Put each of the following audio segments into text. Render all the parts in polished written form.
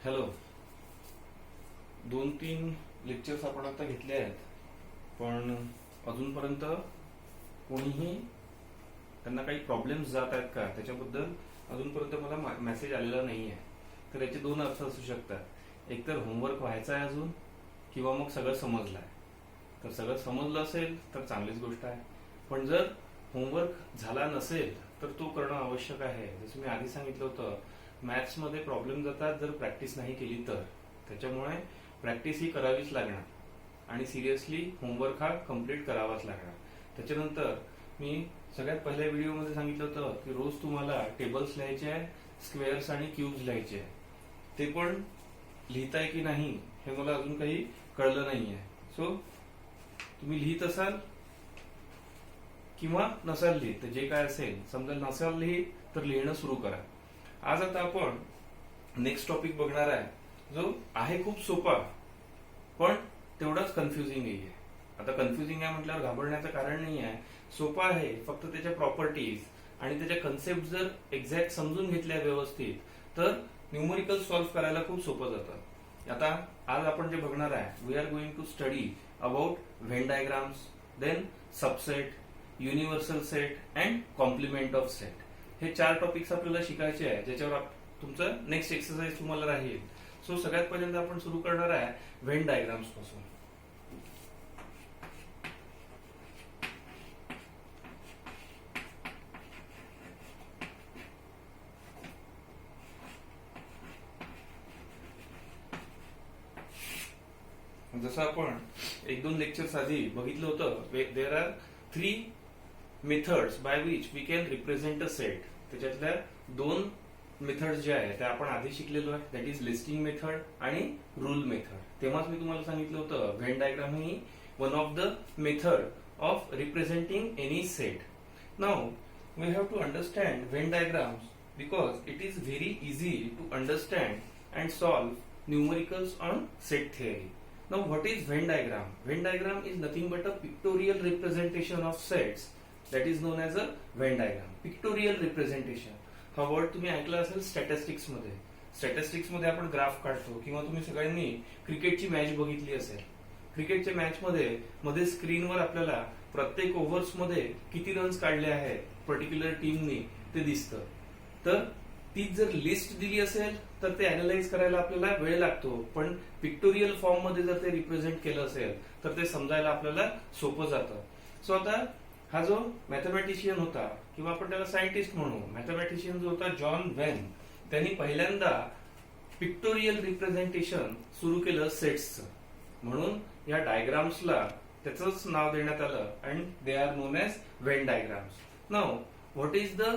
Hello. 2-3 lectures आपण आता घेतले आहेत, पण अजूनपर्यंत कोणीही त्यांना काही प्रॉब्लेम्स जात आहेत का त्याच्याबद्दल अजूनपर्यंत मला मेसेज आलेला नाही आहे. तर याचे दोन अर्थ असू शकतात. एक तर होमवर्क व्हायचा आहे अजून, किंवा मग सगळं समजलं आहे. तर सगळं समजलं असेल तर चांगलीच गोष्ट आहे, पण जर होमवर्क झाला नसेल तर तो करणं आवश्यक आहे. जसं मी आधी सांगितलं होतं, मॅथ्समध्ये प्रॉब्लेम जातात जर प्रॅक्टिस नाही केली तर. त्याच्यामुळे प्रॅक्टिस ही करावीच लागणार आणि सिरियसली होमवर्क हा कम्प्लीट करावाच लागणार. त्याच्यानंतर मी सगळ्यात पहिल्या व्हिडिओमध्ये सांगितलं होतं की रोज तुम्हाला टेबल्स लिहायचे आहे, स्क्वेअर्स आणि क्यूब्स लिहायचे आहे. ते पण लिहिताय की नाही हे मला अजून काही कळलं नाहीये. सो तुम्ही लिहित असाल किंवा नसाल लिहित, तर जे काय असेल, समजा नसाल लिहित तर लिहिणं सुरू करा. आज आता आपण नेक्स्ट टॉपिक बघणार आहे, जो आहे खूप सोपा पण तेवढाच कन्फ्युजिंग आहे. आता कन्फ्युजिंग आहे म्हटल्यावर घाबरण्याचं कारण नाही आहे. सोपा आहे, फक्त त्याच्या प्रॉपर्टीज आणि त्याच्या कन्सेप्ट जर एक्झॅक्ट समजून घेतल्या व्यवस्थित तर न्यूमरिकल सॉल्व्ह करायला खूप सोपं जातं. आता आज आपण जे बघणार आहे, we are going to study about Venn diagrams, then subset, universal set and complement of set. हे 4 टॉपिक्स आपल्याला शिकायचे आहे, ज्याच्यावर तुमचं नेक्स्ट एक्सरसाइज तुम्हाला राहील. सो सगळ्यात पहिल्यांदा आपण सुरू करणार आहे व्हेन डायग्राम्स पासून. जसं आपण 1-2 लेक्चर्स आधी बघितलं होतं, there are 3 methods by which we can represent a set. त्याच्यातल्या 2 मेथड्स ज्या आहेत त्या आपण आधी शिकलेलो आहे, दॅट इज लिस्टिंग मेथड आणि रूल मेथड. तेव्हाच मी तुम्हाला सांगितलं होतं व्हेन डायग्राम ही one of the method of representing any set. Now we have to understand Venn diagrams because it is very easy to understand and solve numericals on set theory. Now what is Venn diagram? Venn diagram is nothing but a pictorial representation of sets that is known as a Venn diagram. Pictorial representation. हा word तुम्ही ऐकला असेल statistics मध्ये. Statistics मध्ये आपण graph काढतो, किंवा तुम्ही सगळ्यांनी क्रिकेटची मॅच बघितली असेल. क्रिकेटच्या मॅच मध्ये स्क्रीनवर आपल्याला प्रत्येक ओव्हर्स मध्ये किती रन्स काढले आहेत पर्टिक्युलर टीमनी ते दिसतं. तर ती जर लिस्ट दिली असेल तर ते अॅनालाइज करायला आपल्याला वेळ लागतो, पण पिक्टोरियल फॉर्म मध्ये जर ते रिप्रेझेंट केलं असेल तर ते समजायला आपल्याला सोपं जातं. सो आता हा जो मॅथमॅटिशियन होता, किंवा आपण त्याला सायंटिस्ट म्हणू, मॅथमॅटिशियन जो होता जॉन व्हेन, त्यांनी पहिल्यांदा पिक्टोरियल रिप्रेझेंटेशन सुरू केलं सेट्सचं. म्हणून या डायग्राम्सला त्याचंच नाव देण्यात आलं आणि they are known as Venn diagrams. Now what is the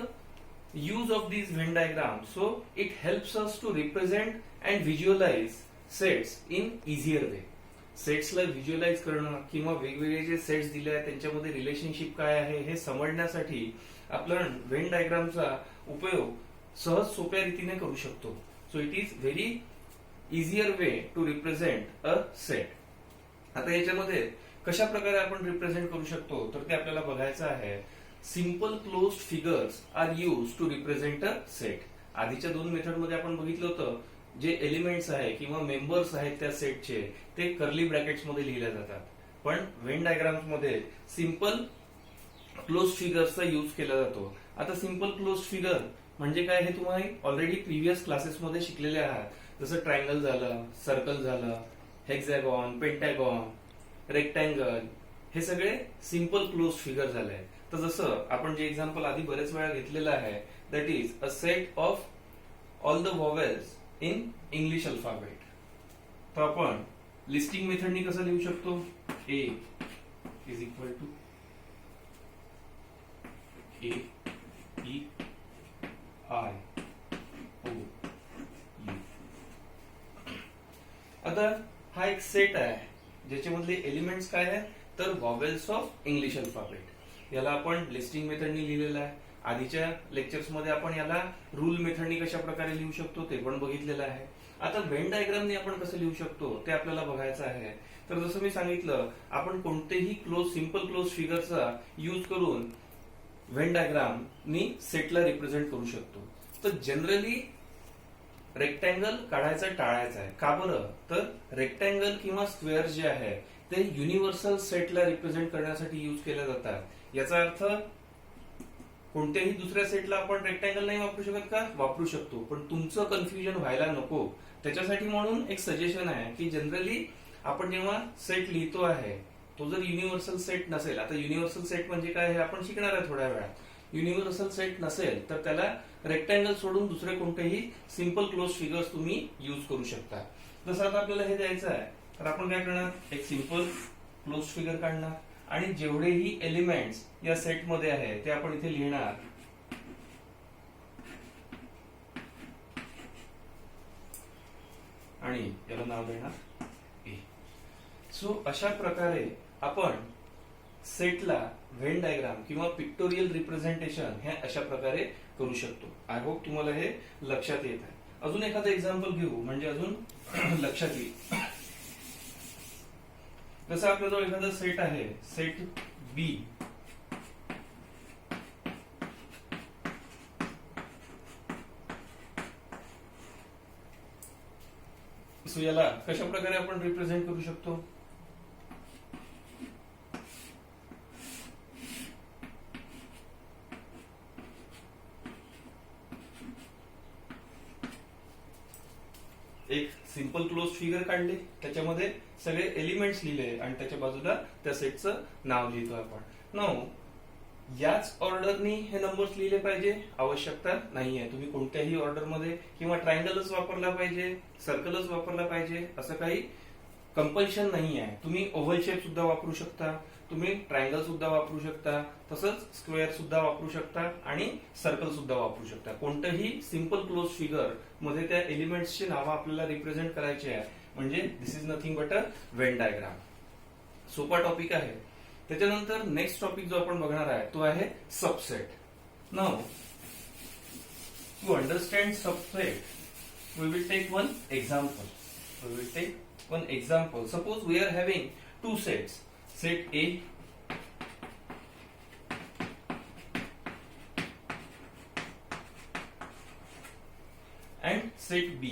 use of these Venn diagrams? So it helps us to represent and visualize sets in easier way. Sets ला व्हिज्युअलाइज करणं किंवा वेगवेगळे जे सेट्स दिले आहेत त्यांच्यामध्ये रिलेशनशिप काय आहे हे समजण्यासाठी आपण व्हेन डायग्रामचा उपयोग सहज सोप्या रीतीने करू शकतो. So it is very easier way to represent a set. आता याच्यामध्ये कशा प्रकारे आपण रिप्रेझेंट करू शकतो तर ते आपल्याला बघायचं आहे. Simple closed figures are use to represent a set. आधीच्या 2 मेथड मध्ये आपण बघितलं होतं, जे एलिमेंट्स आहे किंवा मेंबर्स आहेत त्या सेटचे ते कर्ली ब्रॅकेट्स मध्ये लिहिले जातात, पण व्हेन डायग्राम्स मध्ये सिंपल क्लोज्ड फिगर्सचा यूज केला जातो. आता सिंपल क्लोज्ड फिगर म्हणजे काय हे तुम्ही ऑलरेडी प्रिव्हियस क्लासेस मध्ये शिकलेले आहात. जसं ट्रायंगल झालं, सर्कल झालं, हेक्झॅगॉन, पेंटॅगॉन, रेक्टँगल, हे सगळे सिंपल क्लोज्ड फिगर झाले आहेत. तर जसं आपण जे एक्झाम्पल आधी बरेच वेळा घेतलेलं आहे, that is a set of all the vowels in English alphabet. तर आपण लिस्टिंग मेथडनी कसं लिहू शकतो? A is equal to A E I O U. आता हा एक सेट आहे ज्याच्यामधले एलिमेंट्स काय आहे तर व्हॉवेल्स ऑफ इंग्लिश अल्फाबेट. याला आपण लिस्टिंग मेथडनी लिहिलेलं आहे. आधीच्या लेक्चर्स मध्ये आपण याला रूल मेथडनी कशा प्रकारे लिहू शकतो ते पण बघितलेलं आहे. आता व्हेन डायग्रामनी आपण कसं लिहू शकतो ते आपल्याला बघायचं आहे. तर जसं मी सांगितलं, आपण कोणतेही सिंपल क्लोज फिगरचा यूज करून व्हेन डायग्रामनी सेटला रिप्रेझेंट करू शकतो. तर जनरली रेक्टँगल काढायचं टाळायचं आहे. का बरं? तर रेक्टँगल किंवा स्क्वेअर जे आहे ते युनिव्हर्सल सेटला रिप्रेझेंट करण्यासाठी यूज केले जातात. याचा अर्थ कोणत्याही दुसऱ्या सेटला आपण रेक्टँगल नाही वापरू शकत का? वापरू शकतो, पण तुमचं कन्फ्युजन व्हायला नको त्याच्यासाठी म्हणून एक सजेशन आहे की जनरली आपण जेव्हा सेट लिहितो आहे तो जर युनिव्हर्सल सेट नसेल, आता युनिव्हर्सल सेट म्हणजे काय हे आपण शिकणार आहे थोड्या वेळात. युनिव्हर्सल सेट नसेल तर त्याला रेक्टँगल सोडून दुसरे कोणतेही सिंपल क्लोज फिगर्स तुम्ही यूज करू शकता. जसं आता आपल्याला हे द्यायचं आहे तर आपण काय करणार, एक सिंपल क्लोज फिगर काढणार आणि जेवढेही एलिमेंट्स या सेट मध्ये आहे ते आपण इथे लिहिणार. आणि याला नाव देणार ए. सो अशा प्रकारे आपण सेटला व्हेन डायग्राम किंवा पिक्टोरियल रिप्रेझेंटेशन हे अशा प्रकारे करू शकतो. आय होप तुम्हाला हे लक्षात येत आहे. अजून एखादं एक्झाम्पल घेऊ म्हणजे अजून लक्षात येईल. जसं आपल्याजवळ एखादा सेट आहे, सेट बी. सो याला कशा प्रकारे आपण रिप्रेझेंट करू शकतो? एक सिंपल क्लोज फिगर काढले, त्याच्यामध्ये सगळे एलिमेंट्स लिहिले आणि त्याच्या बाजूला त्या सेटचं नाव लिहितो आपण. नाव याच ऑर्डरनी हे नंबर्स लिहिले पाहिजे आवश्यकता नाहीये. तुम्ही कोणत्याही ऑर्डर मध्ये किंवा ट्रायंगलच वापरला पाहिजे, सर्कलच वापरला पाहिजे असं काही कंपल्शन नाही आहे. तुम्ही ओव्हल शेप सुद्धा वापरू शकता, तुम्ही ट्रायंगल सुद्धा वापरू शकता, तसंच स्क्वेअर सुद्धा वापरू शकता आणि सर्कल सुद्धा वापरू शकता. कोणतंही सिंपल क्लोज फिगर मध्ये त्या एलिमेंट्सची नावं आपल्याला रिप्रेझेंट करायची आहे म्हणजे this is nothing but a Venn diagram. सोपा टॉपिक आहे. त्याच्यानंतर नेक्स्ट टॉपिक जो आपण बघणार आहे तो आहे subset. Now to understand subset we will take one example. One example. Suppose we are having two sets, set A and set B.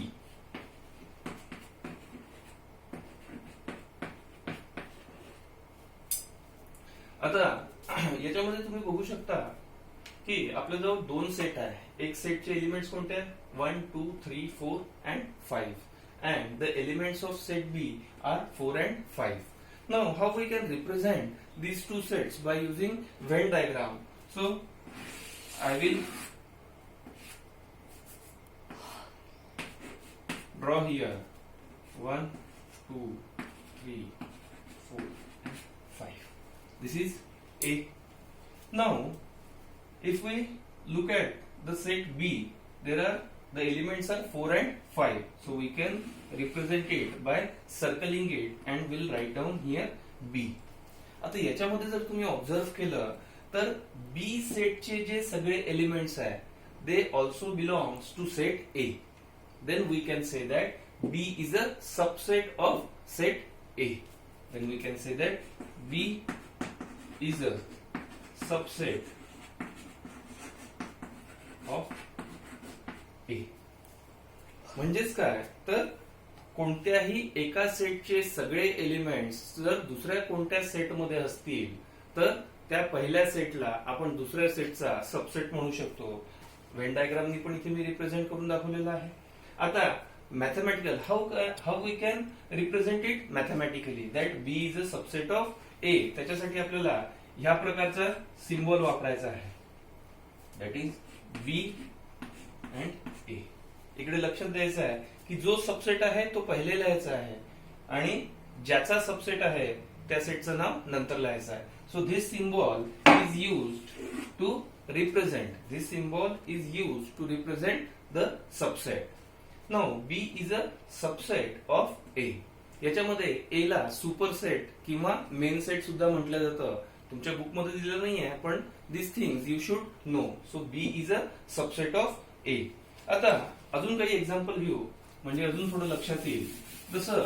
आता याच्यामध्ये तुम्ही बघू शकता की आपल्याजवळ दोन सेट आहे. एक सेटचे एलिमेंट्स कोणते आहेत? 1 2 3 4 and 5. And the elements of set B are 4 and 5. Now, how we can represent these two sets by using Venn diagram? So, I will draw here 1, 2, 3, 4, 5. This is A. Now, if we look at the set B, there are the elements are 4 and 5, so we can represent it by circling it and we'll write down here B. आता याच्यामध्ये जर तुम्ही observe केलं तर B सेटचे जे सगळे elements आहेत they also belongs to set A. Then we can say that B is a subset of set A. Then we can say that B is a subset of A. म्हणजेच काय तर कोणत्याही एका सेटचे सगळे एलिमेंट्स जर दुसऱ्या कोणत्या सेटमध्ये असतील तर त्या पहिल्या सेटला आपण दुसऱ्या सेटचा सबसेट म्हणू शकतो. व्हेन डायग्रामनी पण इथे मी रिप्रेझेंट करून दाखवलेला आहे. आता mathematical how we can represent it mathematically that B is a subset of A. त्याच्यासाठी आपल्याला ह्या प्रकारचा सिम्बॉल वापरायचा आहे that is B and A. इकडे लक्षात द्यायचं आहे की जो सबसेट आहे तो पहिले लिहायचा आहे आणि ज्याचा सबसेट आहे त्या सेटचं नाव नंतर लिहायचं आहे. So this symbol is used to represent the subset. Now B is a subset of A. याच्यामध्ये ए ला सुपरसेट किंवा मेन सेट सुद्धा म्हटलं जातं. तुमच्या बुक मध्ये दिलेलं नाहीये पण this things you should know. So B is a subset of A. आता अजून काही एक्झाम्पल घेऊ म्हणजे अजून थोडं लक्षात येईल. जसं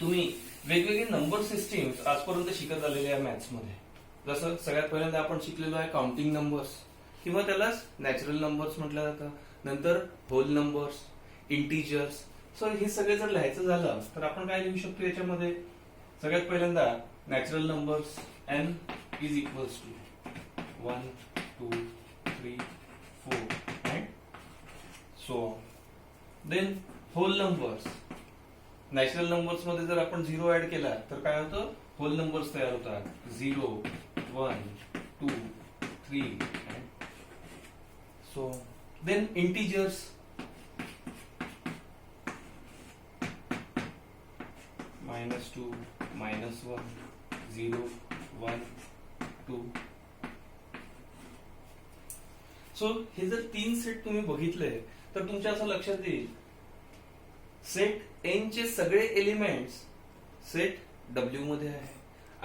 तुम्ही वेगवेगळे नंबर सिस्टीम्स आजपर्यंत शिकत आलेले आहे मॅथ्स मध्ये. जसं सगळ्यात पहिल्यांदा आपण शिकलेलो आहे काउंटिंग नंबर्स किंवा त्यालाच नॅचरल नंबर्स म्हटलं जातं. नंतर होल नंबर्स, इंटिजर्स. सो हे सगळे जर लिहायचं झालं तर आपण काय लिहू शकतो याच्यामध्ये? सगळ्यात पहिल्यांदा natural numbers n is equals to 1 2 3 4 and so on. Then whole numbers. Natural numbers मध्ये जर आपण 0 ऍड केला तर काय होतं? होल नंबर्स तयार होतात. 0 1 2 3 and so on. Then integers. -2 -1 0 1 2. So हे जर 3 सेट तुम्ही बघितले तर तुमच्या असं लक्षात येईल सेट एन चे सगळे एलिमेंट्स सेट डब्ल्यू मध्ये आहे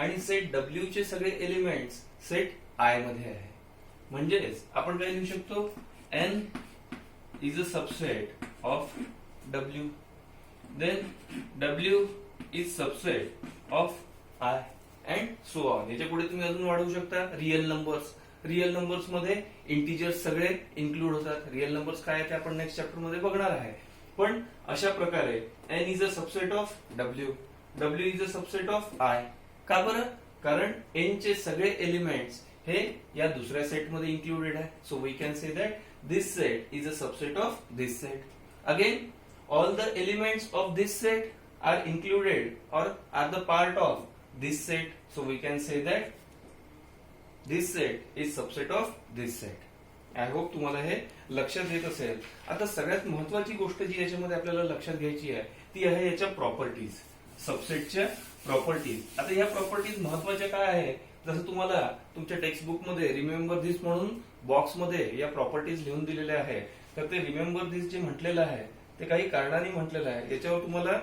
आणि सेट डब्ल्यू चे सगळे एलिमेंट्स सेट आय मध्ये आहे. म्हणजेच आपण काय लिहू शकतो? n is a subset of w, then w is subset of I and so on. याच्या पुढे तुम्ही अजून वाढवू शकता रिअल नंबर्स. रिअल नंबर्स मध्ये इंटिजर्स सगळे इन्क्लूड होतात. रिअल नंबर्स काय आहे ते आपण नेक्स्ट चॅप्टर मध्ये बघणार आहे. पण अशा प्रकारे n is a subset of w, w is a subset of I. का बरं? कारण n चे सगळे एलिमेंट्स हे या दुसऱ्या सेट मध्ये इन्क्लुडेड आहे. So we can say that this set is a subset of this set. Again, all the elements of this set are included or are the part of this set. So we can say that this set is subset of this set. I hope तुम्हाला हे लक्षात येत असेल. आता सगळ्यात महत्वाची गोष्ट जी याच्यामध्ये आपल्याला लक्षात घ्यायची आहे ती आहे याच्या प्रॉपर्टीज, सबसेटच्या प्रॉपर्टीज. आता या प्रॉपर्टीज महत्वाच्या काय आहे? जसं तुम्हाला तुमच्या टेक्स्टबुक मध्ये रिमेंबर दिस म्हणून बॉक्स मध्ये या प्रॉपर्टीज लिहून दिलेल्या आहे. तर ते रिमेंबर दिस जे म्हटलेलं आहे ते काही कारणाने म्हटलेलं आहे. याच्यावर तुम्हाला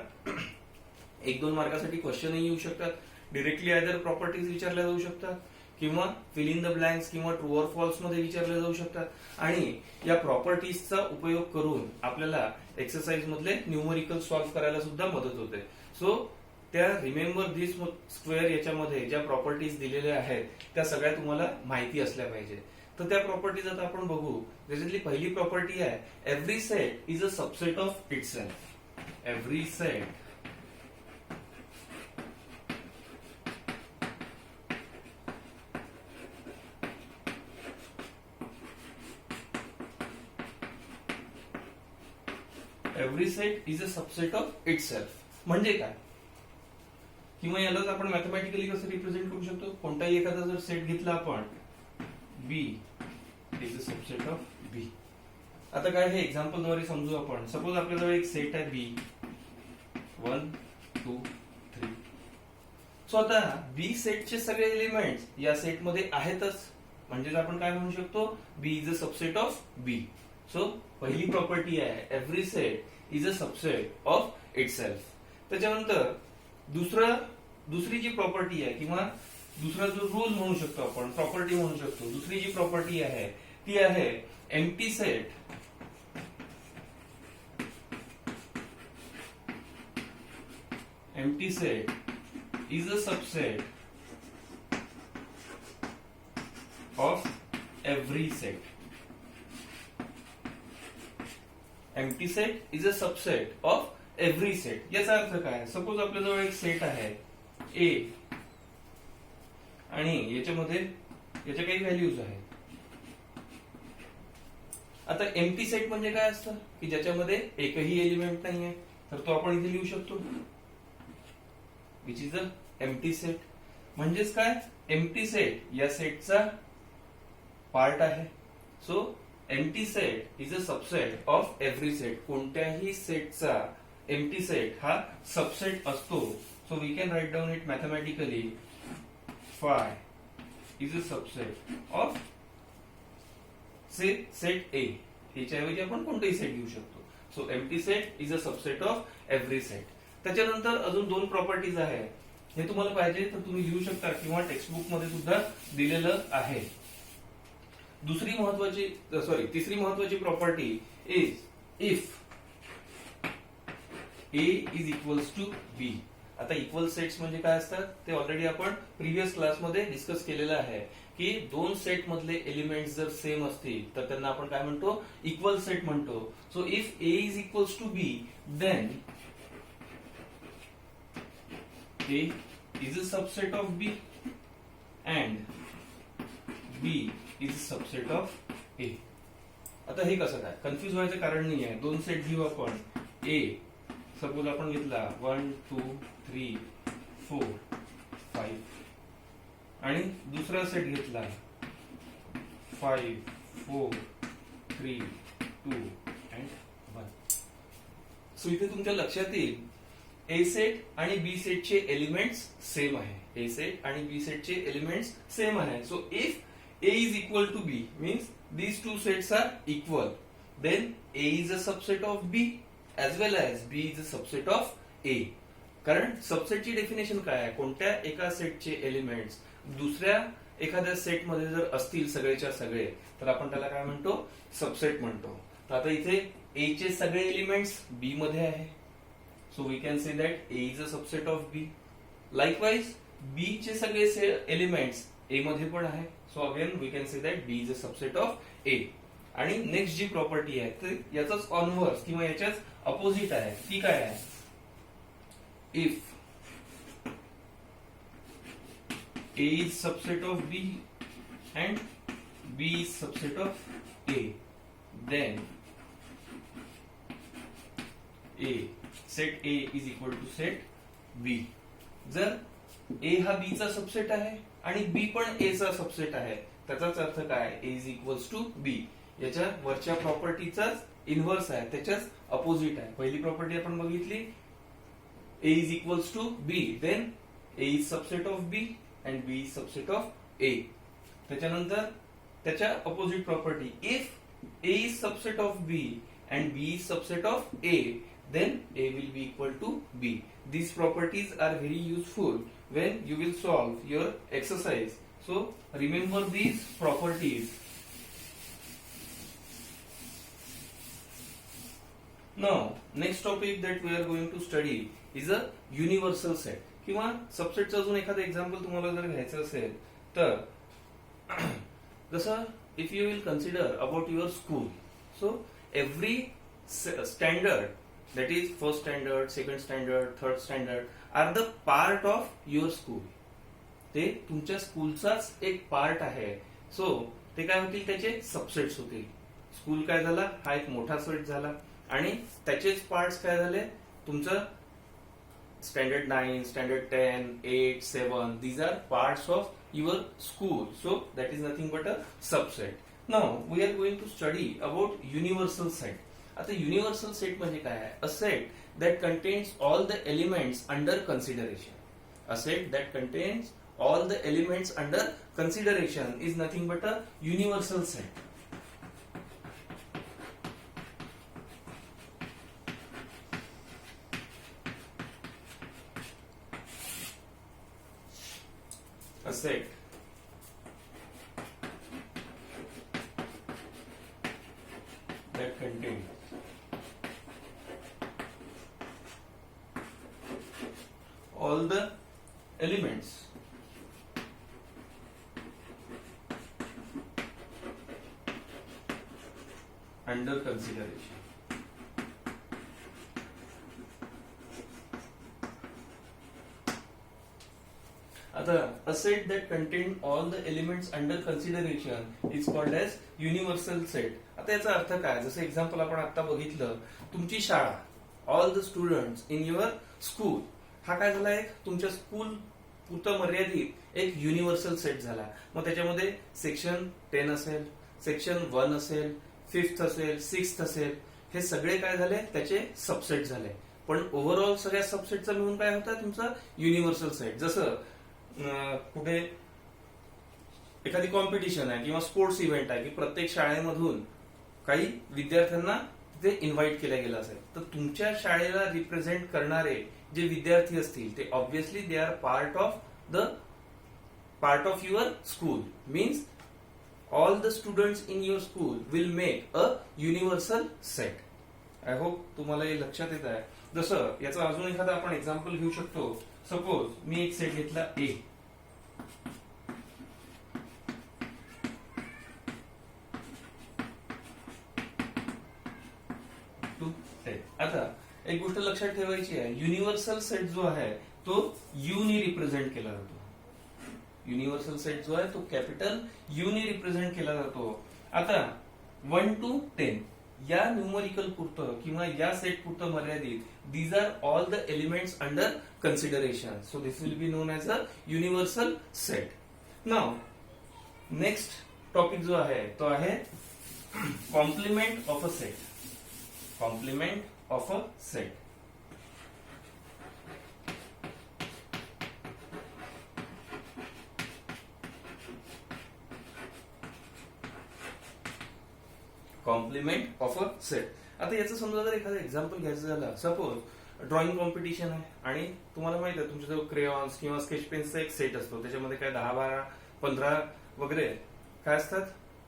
1-2 मार्कासाठी क्वेश्चनही येऊ शकतात. डिरेक्टली आयदर प्रॉपर्टीज विचारल्या जाऊ शकतात किंवा फिल इन द ब्लँक्स किंवा ट्रू ऑर फॉल्स मध्ये विचारल्या जाऊ शकतात. आणि या प्रॉपर्टीजचा उपयोग करून आपल्याला एक्सरसाइज मधले न्यूमरिकल सॉल्व्ह करायला सुद्धा मदत होते. सो त्या रिमेंबर दिस स्क्वेअर याच्यामध्ये ज्या प्रॉपर्टीज दिलेल्या आहेत त्या सगळ्या तुम्हाला माहिती असल्या पाहिजे. तर त्या प्रॉपर्टीज आता आपण बघू. त्याच्यातली पहिली प्रॉपर्टी आहे every set is a subset of itself. Every set every set is a subset of itself. म्हणजे काय? किंवा यालाच आपण मॅथमॅटिकली कसं रिप्रेझेंट करू शकतो? कोणताही एखादा जर सेट घेतला आपण बी इज अ सबसेट ऑफ बी. आता काय हे एक्झाम्पल द्वारे समजू आपण. सपोज आपल्याजवळ एक सेट आहे बी 1 2 3. सो आता बी सेटचे सगळे एलिमेंट्स या सेट मध्ये आहेतच. म्हणजे आपण काय म्हणू शकतो? B is a subset of B. So पहिली प्रॉपर्टी आहे every set is a subset of itself. त्याच्यानंतर दुसरी जी प्रॉपर्टी आहे किंवा दुसरा जो रूल म्हणू शकतो आपण, प्रॉपर्टी म्हणू शकतो, दुसरी जी प्रॉपर्टी आहे ती आहे empty set is a subset of every set. Empty set is a subset of every set. याचा अर्थ काय? सपोज आपल्याजवळ एक सेट आहे ए आणि याच्यामध्ये याच्या काही व्हॅल्यूज आहेत. आता एम्प्टी सेट म्हणजे काय असतं की ज्याच्यामध्ये एकही एलिमेंट नाहीये. तर तो आपण इथे लिहू शकतो which is a empty set. म्हणजेच काय? एम्प्टी सेट या सेटचा पार्ट आहे. So empty set is a subset of every set. कोणत्याही सेटचा एम्प्टी सेट हा सबसेट असतो. So we can write down it mathematically. Phi is a subset of set A. याच्याऐवजी आपण कोणतेही सेट घेऊ शकतो. So empty set is a subset of every set. त्याच्यानंतर अजून 2 प्रॉपर्टीज आहे. हे तुम्हाला पाहिजे तर तुम्ही लिहू शकता किंवा टेक्स्टबुक मध्ये सुद्धा दिलेलं आहे. तिसरी महत्वाची property is if A is equals to B. आता इक्वल सेट्स म्हणजे काय असतात ते ऑलरेडी आपण प्रिव्हियस क्लासमध्ये डिस्कस केलेलं आहे की दोन सेट मधले एलिमेंट्स जर सेम असतील तर त्यांना आपण काय म्हणतो, इक्वल सेट म्हणतो. So if A is equals to B then A is a subset of B and B is a subset of A. आता हे कसं काय, कन्फ्युज व्हायचं कारण नाही आहे. दोन सेट घेऊ आपण. ए सपोज आपण घेतला 1 2 3 4 5 आणि दुसरा सेट घेतला 5 4 3 2 and 1. सो इथे तुमच्या लक्षात येईल ए सेट आणि बी सेटचे एलिमेंट्स सेम आहे. ए सेट आणि बी सेटचे एलिमेंट्स सेम आहे. So if A is equal to B means these two sets are equal, then A is a subset of B as well as B is a subset of A. कारण सबसेटची definition काय आहे, कोणत्या एका सेटचे elements दुसऱ्या एखाद्या set मध्ये जर असतील सगळेच्या सगळे तर आपण त्याला काय म्हणतो, सबसेट म्हणतो. तर आता इथे A चे सगळे एलिमेंट्स B मध्ये आहे. So we can say that A is a subset of B. Likewise B चे सगळे एलिमेंट्स A मध्ये पण आहे. So again we can say that B is a subset of A. आणि नेक्स्ट जी प्रॉपर्टी आहे तर याचाच कॉन्व्हर्स किंवा याच्याच अपोजिट आहे. ती काय आहे, if A is subset of B and B is subset of A, then A set A is equal to set B. जर A हा B चा सबसेट आहे आणि B पण A चा सबसेट आहे त्याचाच अर्थ काय, A is equals to B. याच्या वरच्या प्रॉपर्टीचाच इन्व्हर्स आहे, त्याच्याच अपोजिट आहे. पहिली प्रॉपर्टी आपण बघितली A is equals to B, then A is subset of B and B is subset of A. त्याच्यानंतर त्याच्या opposite property if A is subset of B and B is subset of A, then A will be equal to B. These properties are very useful when you will solve your exercise. So remember these properties. Now next topic that we are going to study is a universal set. किंवा सबसेटचं अजून एखादं example तुम्हाला जर घ्यायचं असेल तर जसं if you will consider about your school. So every standard that is first standard, second standard, third standard are the part of your school. ते तुमच्या स्कूलचाच एक पार्ट आहे. सो ते काय होतील, त्याचे सबसेट्स होतील. स्कूल काय झाला, हा एक मोठा सेट झाला आणि त्याचेच पार्ट्स काय झाले, तुमचं standard 9, standard 10, 8, 7 these are parts of your school. So that is nothing but a subset. Now we are going to study about universal set. आता युनिव्हर्सल सेट म्हणजे काय आहे, a set that contains all the elements under consideration. A set that contains all the elements under consideration is nothing but a universal set. A set that contains all the elements under consideration. आता a set that contain all the elements under consideration is called as universal set. आता याचा अर्थ काय, जसं example आपण आता बघितलं, तुमची शाळा, all the students in your school, हा काय झाला, एक तुमच्या स्कूल पुरतं मर्यादित एक युनिव्हर्सल सेट झाला. मग त्याच्यामध्ये सेक्शन 10 असेल, सेक्शन 1 असेल, 5th असेल, 6th असेल, हे सगळे काय झाले, त्याचे सबसेट झाले. पण ओव्हरऑल सगळ्या सबसेटचा मिळून काय होता, तुमचा युनिव्हर्सल सेट. जसं कुठे एखादी कॉम्पिटिशन आहे किंवा स्पोर्ट्स इव्हेंट आहे की प्रत्येक शाळेमधून काही विद्यार्थ्यांना तिथे इन्व्हाइट केलं गेलं असेल, तर तुमच्या शाळेला रिप्रेझेंट करणारे जे विद्यार्थी असतील ते obviously they are part of your school. Means all the students in your school will make a universal set. I hope तुम्हाला हे लक्षात येत आहे. जसं याचा अजून एखादा आपण एक्झाम्पल घेऊ शकतो. सपोज मी एक सेट घेतला ए. आता एक गोष्ट लक्षात ठेवायची आहे, युनिव्हर्सल सेट जो आहे तो यू ने रिप्रेझेंट केला जातो. युनिव्हर्सल सेट जो आहे तो कॅपिटल यू ने रिप्रेझेंट केला जातो. आता 1 to 10 या न्यूमरिकल पुरतं किंवा या सेट पुरतं मर्यादित, these are all the elements under consideration. So this will be known as a universal set. Now next topic जो आहे तो आहे complement of a set. Complement of a set. Complement of a set. आता याचं समजा जर एखादं example घ्यायचं झालं, सपोज ड्रॉइंग कॉम्पिटिशन आहे आणि तुम्हाला माहित आहे तुमच्याजवळ क्रेयॉन्स किंवा स्केच पेन्सचा एक सेट असतो. त्याच्यामध्ये काय 10, 12, 15 वगैरे काय असतात,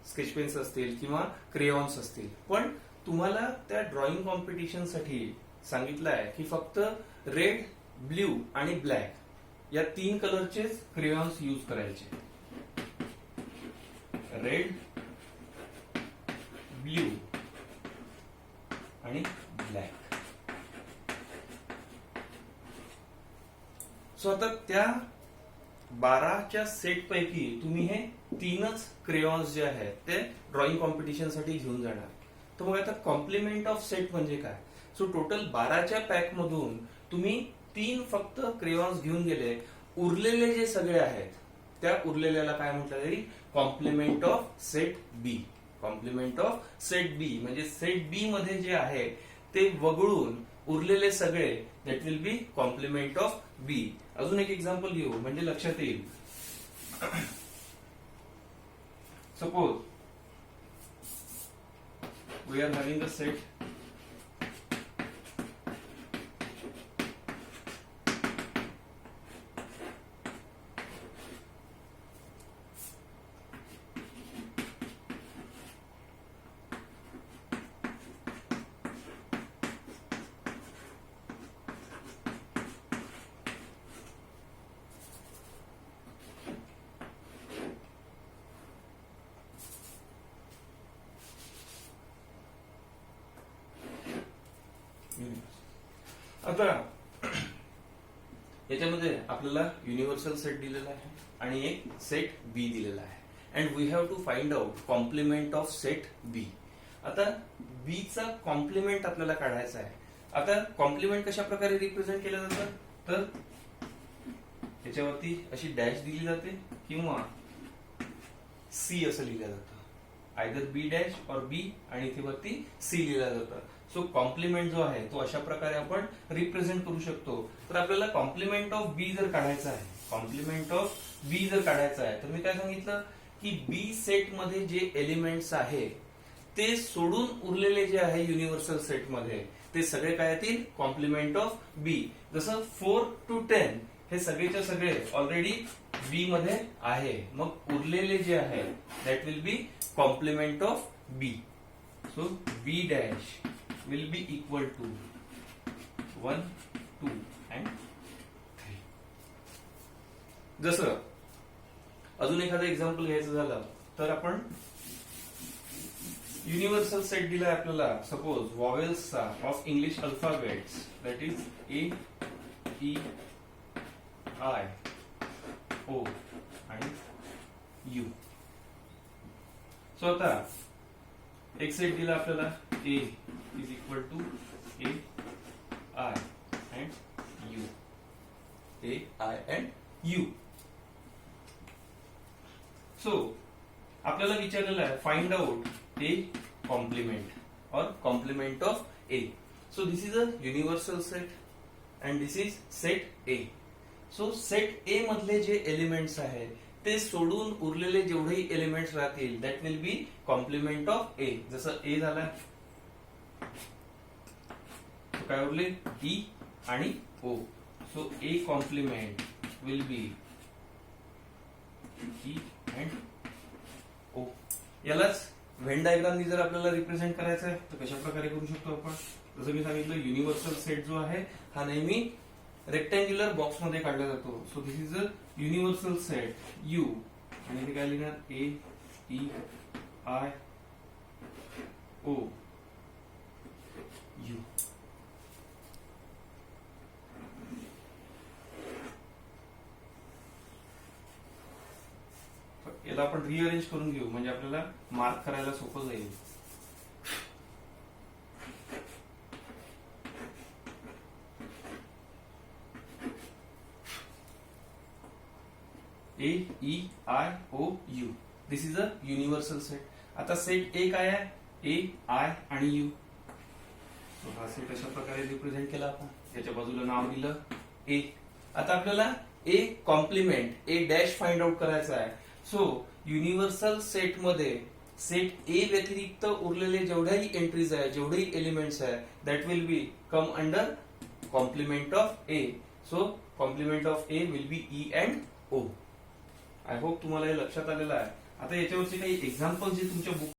स्केच पेन्स असतील किंवा क्रेयॉन्स असतील. पण तुम्हाला त्या ड्रॉइंग कॉम्पिटिशन साठी सांगितलं आहे की फक्त रेड, ब्ल्यू आणि ब्लॅक या 3 कलरचेच क्रेयॉन्स यूज करायचे. रेड, ब्ल्यू आणि ब्लॅक. सो आता त्या 12च्या सेट पैकी तुम्ही हे 3च क्रेयॉन्स जे आहेत ते ड्रॉइंग कॉम्पिटिशन साठी घेऊन जाणार. तर मग आता कॉम्प्लिमेंट ऑफ सेट म्हणजे काय? सो टोटल 12च्या पॅक मधून तुम्ही 3 फक्त क्रेयॉन्स घेऊन गेले, उरलेले जे सगळे आहेत त्या उरलेल्याला काय म्हटलं जाईल, complement of set B. Complement of set B म्हणजे सेट बी मध्ये जे आहे ते वगळून उरलेले सगळे that will be complement of B. अजून एक एक्झाम्पल घेऊ म्हणजे लक्षात येईल. Suppose we are having a set आता याच्यामध्ये आपल्याला युनिव्हर्सल सेट दिलेला आहे आणि एक सेट बी दिलेला आहे. And we have to find out complement of set B. आता बी चा कॉम्प्लिमेंट आपल्याला काढायचा आहे. आता कॉम्प्लिमेंट कशा प्रकारे रिप्रेझेंट केलं जातं, तर याच्यावरती अशी डॅश दिली जाते किंवा सी असं लिहिलं जातं. आयदर बी डॅश और बी आणि इथे वरती सी लिहिलं जातं. सो कॉम्प्लिमेंट जो आहे तो अशा प्रकारे आपण रिप्रेझेंट करू शकतो. तर आपल्याला कॉम्प्लिमेंट ऑफ बी जर काढायचा आहे, कॉम्प्लिमेंट ऑफ बी जर काढायचा आहे तर मी काय सांगितलं की बी सेट मध्ये जे एलिमेंट्स आहे ते सोडून उरलेले जे आहे युनिव्हर्सल सेट मध्ये ते सगळे काय येतील, कॉम्प्लिमेंट ऑफ बी. जसं 4 to 10 हे सगळेच्या सगळे ऑलरेडी बी मध्ये आहे. मग उरलेले जे आहे that will be complement of B. So B dash will be equal to 1, 2 and 3. जसं अजून एखादं एक्झाम्पल घ्यायचं झालं तर आपण युनिव्हर्सल सेट दिलाय आपल्याला. सपोज वॉवेल्सचा of English alphabets that is A, E, I, O आणि यू. सो आता एक सेट दिला आपल्याला ए is equal to A, I and U. A, I and U. So आपल्याला विचारलेलं आहे फाइंड आउट A कॉम्प्लिमेंट और complement of A. So this is a universal set and this is set A. So set A मधले जे elements आहेत ते सोडून उरलेले जेवढेही एलिमेंट्स राहतील that will be complement of A. जसं A झाला काय उरले ई आणि O. So A complement will be E and O. यालाच व्हेन डायग्रामनी जर आपल्याला रिप्रेझेंट करायचं आहे तर कशा प्रकारे करू शकतो आपण. जसं मी सांगितलं युनिव्हर्सल सेट जो आहे हा नेहमी रेक्टँग्युलर बॉक्स मध्ये काढला जातो. So this is a universal set you, आणि हे काय लिहिणार ए ई आय ओ यू. याला आपण रिअरेंज करून घेऊ म्हणजे आपल्याला मार्क करायला सोपं जाईल. A E I O U, this is a universal set. आता सेट ए काय आहे? ए आय आणि यू. हा सेट अशा प्रकारे रिप्रेझेंट केला आपण. याच्या बाजूला नाव दिलं ए. आता आपल्याला A complement A dash find out करायचा आहे. सो युनिव्हर्सल सेट मध्ये सेट ए व्यतिरिक्त उरलेले जेवढ्याही एंट्रीज आहे, जेवढेही एलिमेंट्स आहे, that will be come under complement of A. So complement of A will be E and O. I hope तुम्हाला हे लक्षात आलेलं आहे. आता याच्यावरचे काही एक्झाम्पल जे तुमच्या बुक